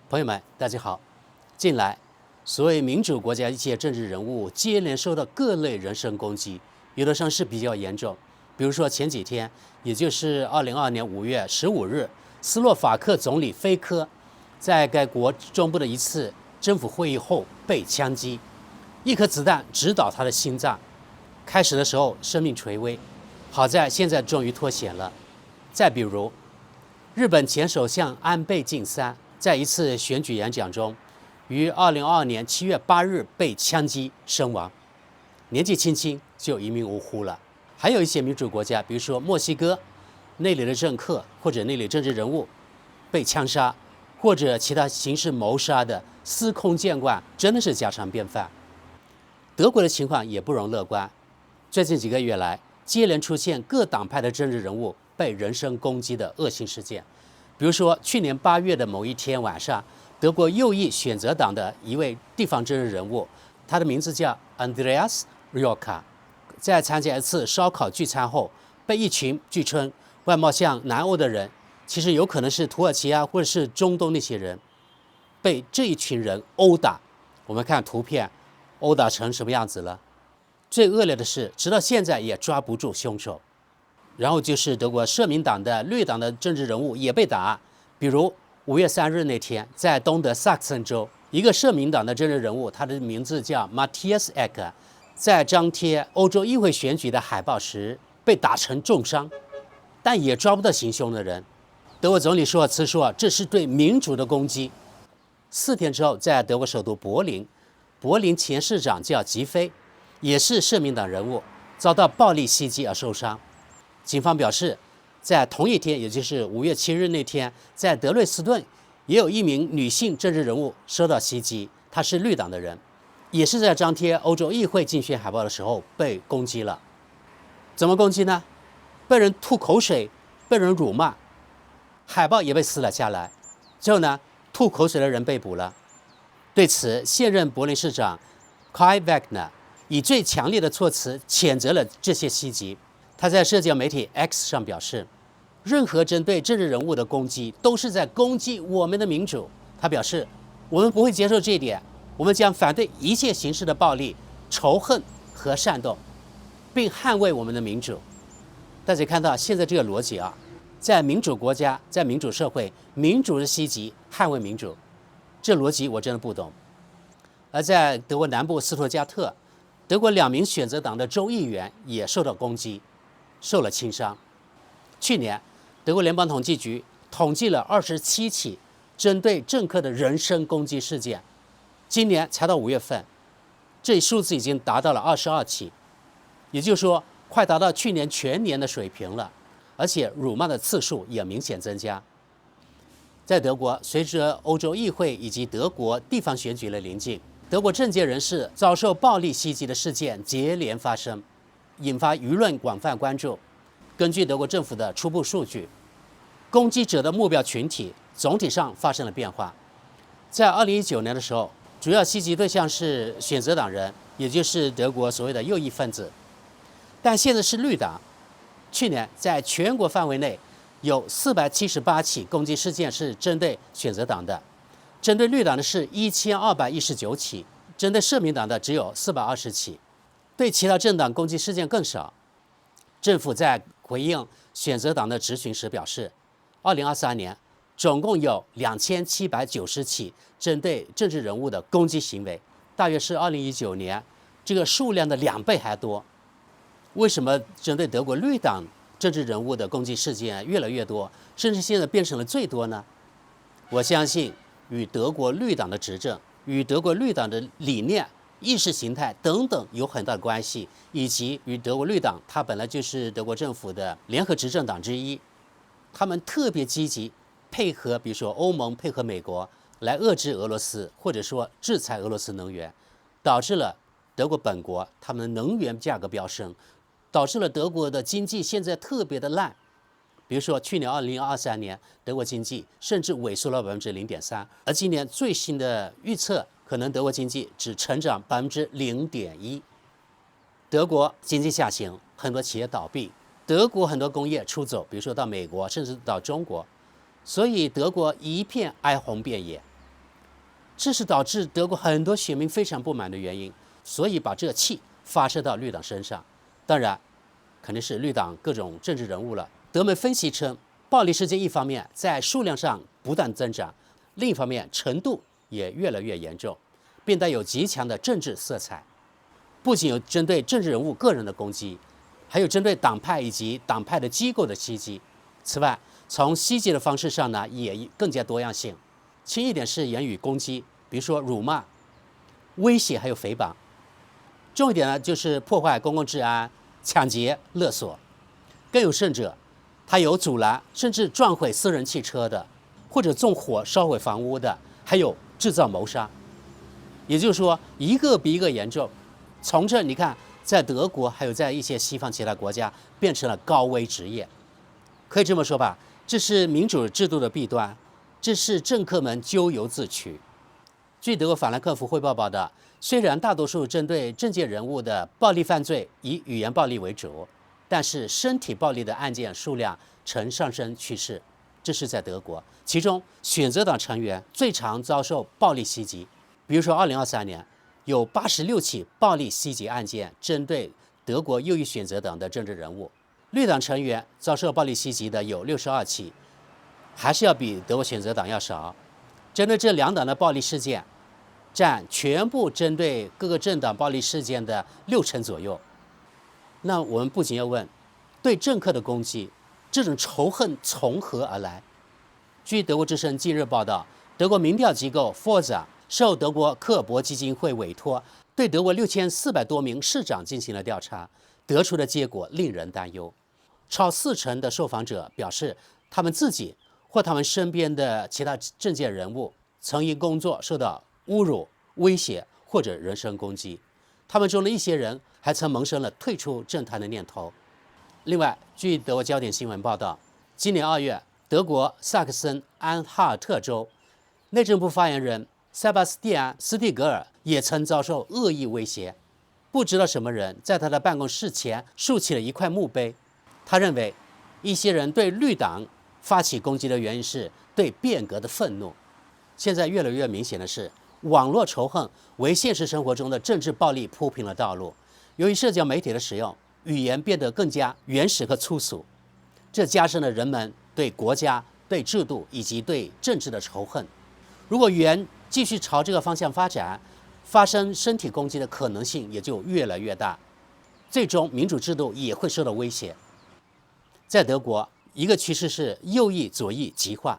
朋友们，大家好。近来，所谓民主国家一些政治人物接连受到各类人身攻击，有的伤势比较严重。比如说前几天，也就是2022年5月15日，斯洛伐克总理菲科在该国中部的一次政府会议后被枪击，一颗子弹直捣他的心脏。开始的时候生命垂危，好在现在终于脱险了。再比如，日本前首相安倍晋三在一次选举演讲中，于2022年7月8日被枪击身亡，年纪轻轻就一命呜呼了。还有一些民主国家，比如说墨西哥，那里的政客或者那里政治人物被枪杀，或者其他刑事谋杀的司空见惯，真的是家常便饭。德国的情况也不容乐观，最近几个月来，接连出现各党派的政治人物被人身攻击的恶性事件。比如说，去年8月的某一天晚上，德国右翼选择党的一位地方政治人物，他的名字叫 Andreas Rioka， 在参加一次烧烤聚餐后，被一群据称外貌像南欧的人，其实有可能是土耳其或者是中东那些人，被这一群人殴打。我们看图片，殴打成什么样子了？最恶劣的是，直到现在也抓不住凶手。然后就是德国社民党的绿党的政治人物也被打，比如5月3日那天，在东德萨克森州，一个社民党的政治人物，他的名字叫 Matthias Eck， 在张贴欧洲议会选举的海报时被打成重伤，但也抓不到行凶的人。德国总理舒尔茨说，这是对民主的攻击。4天之后，在德国首都柏林，柏林前市长叫吉菲，也是社民党人物，遭到暴力袭击而受伤。警方表示，在同一天，也就是5月7日那天，在德累斯顿也有一名女性政治人物受到袭击，她是绿党的人，也是在张贴欧洲议会竞选海报的时候被攻击了。怎么攻击呢？被人吐口水，被人辱骂，海报也被撕了下来。最后呢，吐口水的人被捕了。对此，现任柏林市长 Kai Wegner 以最强烈的措辞谴责了这些袭击。他在社交媒体 X 上表示，任何针对政治人物的攻击都是在攻击我们的民主。他表示，我们不会接受这一点，我们将反对一切形式的暴力、仇恨和煽动，并捍卫我们的民主。大家看到现在这个逻辑在民主国家，在民主社会，民主的袭击捍卫民主，这逻辑我真的不懂。而在德国南部斯图加特，德国2名选择党的州议员也受到攻击，受了轻伤。去年，德国联邦统计局统计了27起针对政客的人身攻击事件，今年才到5月份，这数字已经达到了22起，也就是说，快达到去年全年的水平了，而且辱骂的次数也明显增加。在德国，随着欧洲议会以及德国地方选举的临近，德国政界人士遭受暴力袭击的事件接连发生，引发舆论广泛关注。根据德国政府的初步数据，攻击者的目标群体总体上发生了变化。在2019年的时候，主要袭击对象是选择党人，也就是德国所谓的右翼分子，但现在是绿党。去年在全国范围内有478起攻击事件是针对选择党的，针对绿党的是1219起，针对社民党的只有420起，对其他政党攻击事件更少。政府在回应选择党的质询时表示，2023年总共有2790起针对政治人物的攻击行为，大约是2019年这个数量的2倍还多。为什么针对德国绿党政治人物的攻击事件越来越多，甚至现在变成了最多呢？我相信与德国绿党的执政、与德国绿党的理念、意识形态等等有很大的关系，以及与德国绿党，它本来就是德国政府的联合执政党之一，他们特别积极配合，比如说欧盟配合美国来遏制俄罗斯，或者说制裁俄罗斯能源，导致了德国本国他们的能源价格飙升，导致了德国的经济现在特别的烂。比如说，去年2023年，德国经济甚至萎缩了0.3%，而今年最新的预测，可能德国经济只成长0.1%。德国经济下行，很多企业倒闭，德国很多工业出走，比如说到美国，甚至到中国，所以德国一片哀鸿遍野。这是导致德国很多选民非常不满的原因，所以把这个气发射到绿党身上。当然，肯定是绿党各种政治人物了。德媒分析称，暴力事件一方面在数量上不断增长，另一方面程度也越来越严重，并带有极强的政治色彩。不仅有针对政治人物个人的攻击，还有针对党派以及党派的机构的袭击。此外，从袭击的方式上呢，也更加多样性。轻一点是言语攻击，比如说辱骂、威胁还有诽谤；重一点呢，就是破坏公共治安、抢劫、勒索。更有甚者，他有阻拦甚至撞毁私人汽车的，或者纵火烧毁房屋的，还有制造谋杀。也就是说，一个比一个严重。从这你看，在德国还有在一些西方其他国家，变成了高危职业。可以这么说吧，这是民主制度的弊端，这是政客们咎由自取。据德国法兰克福汇报报道，虽然大多数针对政界人物的暴力犯罪以语言暴力为主，但是身体暴力的案件数量呈上升趋势。这是在德国，其中选择党成员最常遭受暴力袭击。比如说2023年有86起暴力袭击案件针对德国右翼选择党的政治人物，绿党成员遭受暴力袭击的有62起，还是要比德国选择党要少。针对这两党的暴力事件，占全部针对各个政党暴力事件的60%左右。那我们不仅要问，对政客的攻击，这种仇恨从何而来？据德国之声近日报道，德国民调机构 Forza 受德国克伯基金会委托，对德国6400多名市长进行了调查，得出的结果令人担忧。超40%的受访者表示，他们自己或他们身边的其他政界人物曾因工作受到侮辱、威胁或者人身攻击。他们中的一些人还曾萌生了退出政坛的念头。另外，据德国焦点新闻报道，今年2月，德国萨克森安哈尔特州内政部发言人塞巴斯蒂安·斯蒂格尔也曾遭受恶意威胁。不知道什么人在他的办公室前竖起了一块墓碑。他认为，一些人对绿党发起攻击的原因是对变革的愤怒。现在越来越明显的是，网络仇恨为现实生活中的政治暴力铺平了道路。由于社交媒体的使用，语言变得更加原始和粗俗，这加深了人们对国家、对制度以及对政治的仇恨。如果语言继续朝这个方向发展，发生身体攻击的可能性也就越来越大，最终民主制度也会受到威胁。在德国，一个趋势是右翼左翼极化，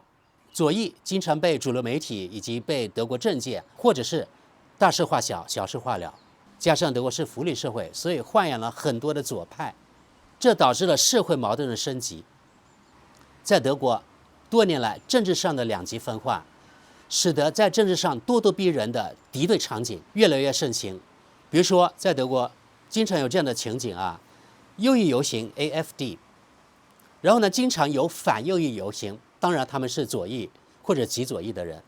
左翼经常被主流媒体以及被德国政界或者是大事化小、小事化了。加上德国是福利社会，所以豢养了很多的左派，这导致了社会矛盾的升级。在德国，多年来政治上的两极分化，使得在政治上咄咄逼人的敌对场景越来越盛行。比如说，在德国经常有这样的情景啊，右翼游行 AfD， 然后呢，经常有反右翼游行，当然他们是左翼或者极左翼的人，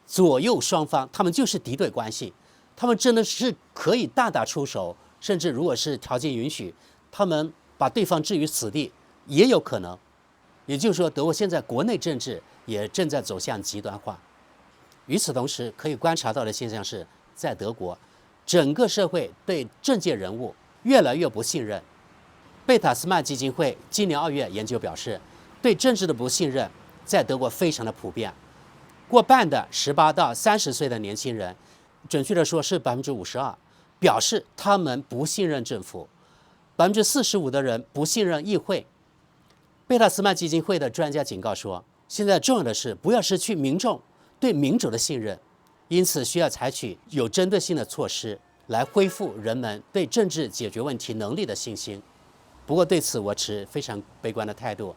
左右双方他们就是敌对关系，他们真的是可以大打出手，甚至如果是条件允许，他们把对方置于死地也有可能。也就是说，德国现在国内政治也正在走向极端化。与此同时，可以观察到的现象是，在德国，整个社会对政界人物越来越不信任。贝塔斯曼基金会今年2月研究表示，对政治的不信任在德国非常的普遍，过半的18到30岁的年轻人，准确的说是52%，表示他们不信任政府，45%的人不信任议会。贝塔斯曼基金会的专家警告说，现在重要的是不要失去民众对民主的信任，因此需要采取有针对性的措施来恢复人们对政治解决问题能力的信心。不过对此我持非常悲观的态度，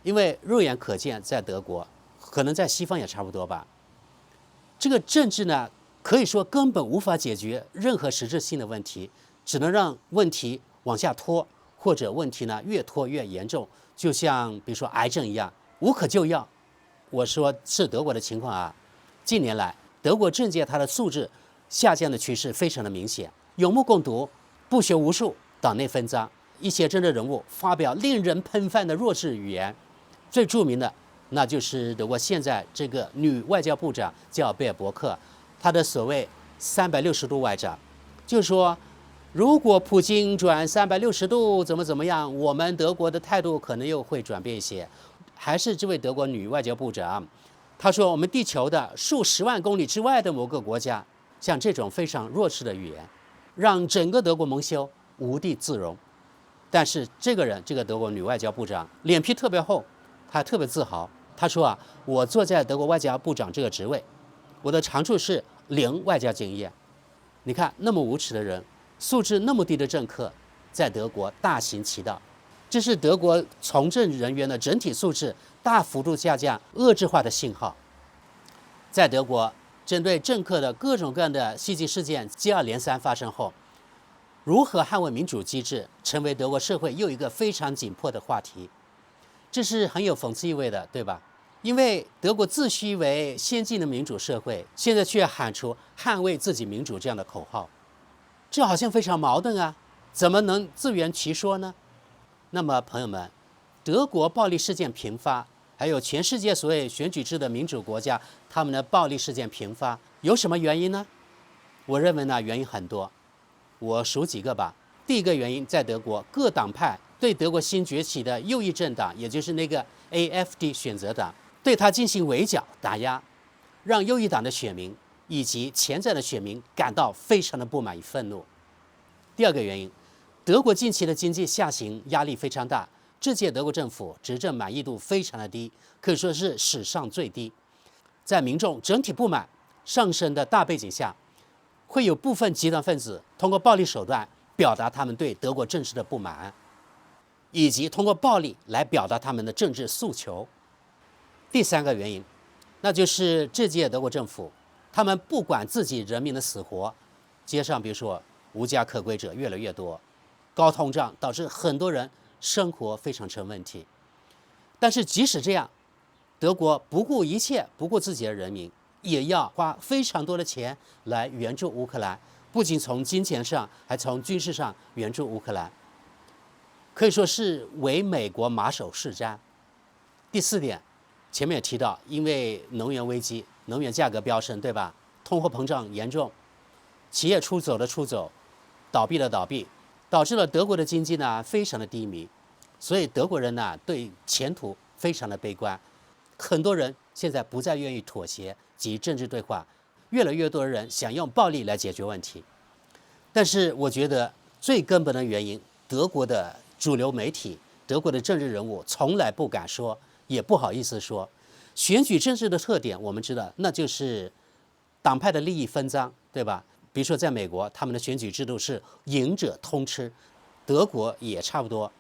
因为肉眼可见，在德国，可能在西方也差不多吧，这个政治呢，可以说根本无法解决任何实质性的问题，只能让问题往下拖，或者问题呢越拖越严重，就像比如说癌症一样，无可救药。我说是德国的情况啊，近年来德国政界它的素质下降的趋势非常的明显，有目共睹，不学无术，党内分赃，一些政治人物发表令人喷饭的弱智语言。最著名的那就是德国现在这个女外交部长叫贝尔伯克，她的所谓360度外长，就是说，如果普京转360度怎么样，我们德国的态度可能又会转变一些。还是这位德国女外交部长，她说我们地球的数十万公里之外的某个国家，像这种非常弱势的语言，让整个德国蒙羞，无地自容。但是这个人，这个德国女外交部长脸皮特别厚，她特别自豪。她说啊，我坐在德国外交部长这个职位，我的长处是0外交经验。你看，那么无耻的人，素质那么低的政客，在德国大行其道，这是德国从政人员的整体素质大幅度下降、恶质化的信号。在德国，针对政客的各种各样的袭击事件接二连三发生后，如何捍卫民主机制，成为德国社会又一个非常紧迫的话题。这是很有讽刺意味的，对吧？因为德国自诩为先进的民主社会，现在却喊出捍卫自己民主这样的口号，这好像非常矛盾啊，怎么能自圆其说呢？那么朋友们，德国暴力事件频发，还有全世界所谓选举制的民主国家，他们的暴力事件频发，有什么原因呢？我认为呢，原因很多，我数几个吧。第一个原因，在德国各党派对德国新崛起的右翼政党，也就是那个 AfD 选择党，对他进行围剿打压，让右翼党的选民以及潜在的选民感到非常的不满与愤怒。第二个原因，德国近期的经济下行压力非常大，这届德国政府执政满意度非常的低，可以说是史上最低。在民众整体不满上升的大背景下，会有部分极端分子通过暴力手段表达他们对德国政治的不满，以及通过暴力来表达他们的政治诉求。第三个原因，那就是这届德国政府，他们不管自己人民的死活，街上比如说无家可归者越来越多，高通胀导致很多人生活非常成问题。但是即使这样，德国不顾一切，不顾自己的人民，也要花非常多的钱来援助乌克兰，不仅从金钱上，还从军事上援助乌克兰，可以说是为美国马首是瞻。第四点，前面也提到，因为能源危机，能源价格飙升，对吧？通货膨胀严重，企业出走的出走，倒闭的倒闭，导致了德国的经济呢非常的低迷，所以德国人呢对前途非常的悲观，很多人现在不再愿意妥协及政治对话，越来越多的人想用暴力来解决问题。但是我觉得最根本的原因，德国的主流媒体、德国的政治人物从来不敢说，也不好意思说。选举政治的特点我们知道，那就是党派的利益分赃，对吧？比如说在美国，他们的选举制度是赢者通吃，德国也差不多，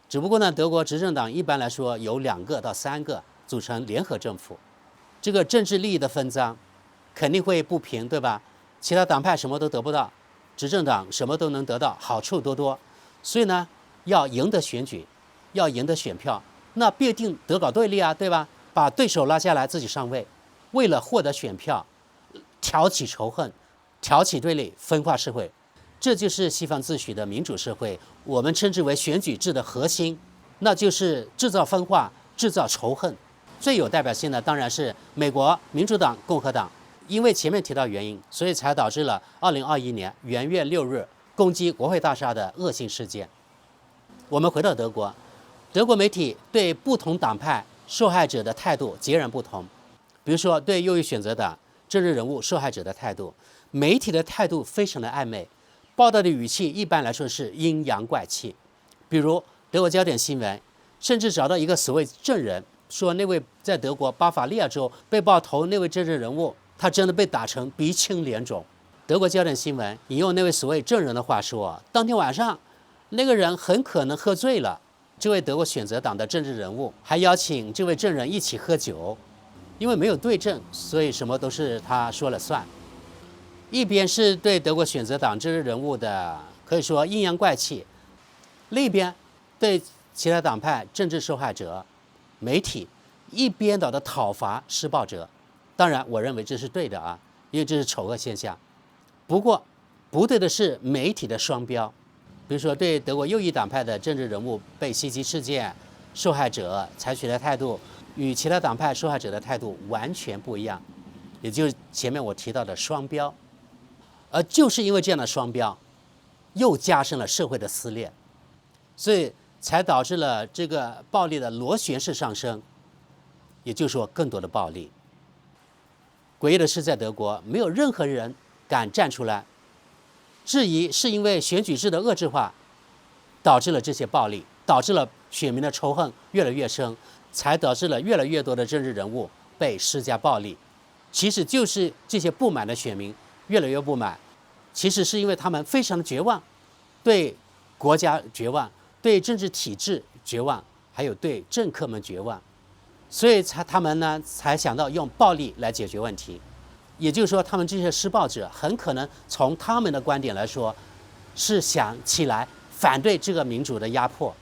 只不过呢，德国执政党一般来说有2个到3个组成联合政府，这个政治利益的分赃肯定会不平，对吧？其他党派什么都得不到，执政党什么都能得到，好处多多。所以呢，要赢得选举，要赢得选票，那必定德搞对立啊，对吧？把对手拉下来，自己上位，为了获得选票，挑起仇恨，挑起对立，分化社会。这就是西方自诩的民主社会，我们称之为选举制的核心，那就是制造分化，制造仇恨。最有代表性的当然是美国民主党、共和党，因为前面提到原因，所以才导致了2021年元月6日攻击国会大厦的恶性事件。我们回到德国，德国媒体对不同党派受害者的态度截然不同。比如说对右翼选择党政治人物受害者的态度，媒体的态度非常的暧昧，报道的语气一般来说是阴阳怪气。比如德国焦点新闻甚至找到一个所谓证人，说那位在德国巴伐利亚州被爆头那位政治人物，他真的被打成鼻青脸肿。德国焦点新闻引用那位所谓证人的话说，当天晚上那个人很可能喝醉了，这位德国选择党的政治人物还邀请这位证人一起喝酒，因为没有对证，所以什么都是他说了算。一边是对德国选择党政治人物的可以说阴阳怪气，另一边对其他党派政治受害者媒体一边倒的讨伐施暴者。当然我认为这是对的啊，因为这是丑恶现象。不过不对的是媒体的双标，比如说对德国右翼党派的政治人物被袭击事件受害者采取的态度，与其他党派受害者的态度完全不一样，也就是前面我提到的双标。而就是因为这样的双标，又加深了社会的撕裂，所以才导致了这个暴力的螺旋式上升，也就是说更多的暴力。诡异的是，在德国没有任何人敢站出来质疑，是因为选举制的遏制化导致了这些暴力，导致了选民的仇恨越来越深，才导致了越来越多的政治人物被施加暴力。其实就是这些不满的选民越来越不满，其实是因为他们非常的绝望，对国家绝望，对政治体制绝望，还有对政客们绝望，所以他们呢才想到用暴力来解决问题。也就是说，他们这些施暴者很可能从他们的观点来说，是想起来反对这个民主的压迫。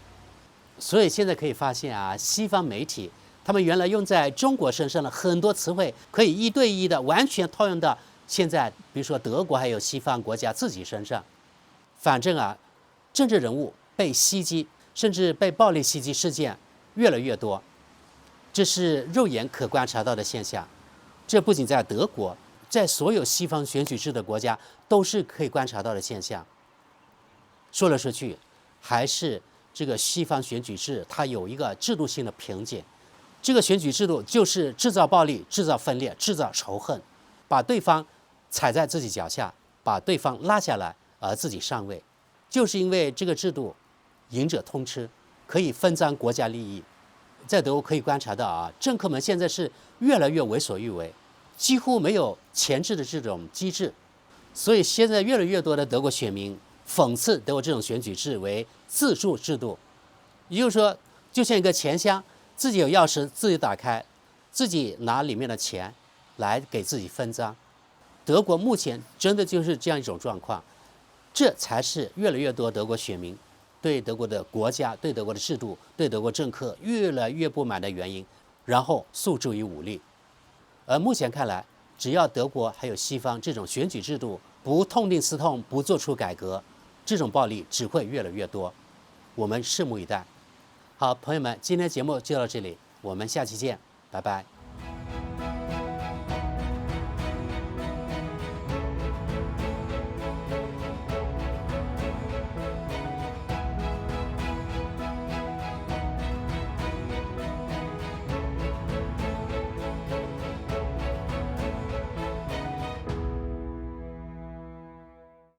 所以现在可以发现啊，西方媒体他们原来用在中国身上的很多词汇，可以一对一的完全套用到现在，比如说德国还有西方国家自己身上。反正啊，政治人物被袭击，甚至被暴力袭击事件越来越多，这是肉眼可观察到的现象。这不仅在德国，在所有西方选举制的国家都是可以观察到的现象。说来说去，还是这个西方选举制它有一个制度性的瓶颈。这个选举制度就是制造暴力、制造分裂、制造仇恨，把对方踩在自己脚下，把对方拉下来，而自己上位。就是因为这个制度赢者通吃，可以分赃国家利益。在德国可以观察到啊，政客们现在是越来越为所欲为，几乎没有前置的这种机制。所以现在越来越多的德国选民讽刺德国这种选举制为自助制度，也就是说，就像一个钱箱，自己有钥匙，自己打开，自己拿里面的钱来给自己分赃。德国目前真的就是这样一种状况，这才是越来越多德国选民对德国的国家、对德国的制度、对德国政客越来越不满的原因，然后诉诸于武力。而目前看来，只要德国还有西方这种选举制度不痛定思痛，不做出改革，这种暴力只会越来越多。我们拭目以待。好，朋友们，今天节目就到这里，我们下期见，拜拜。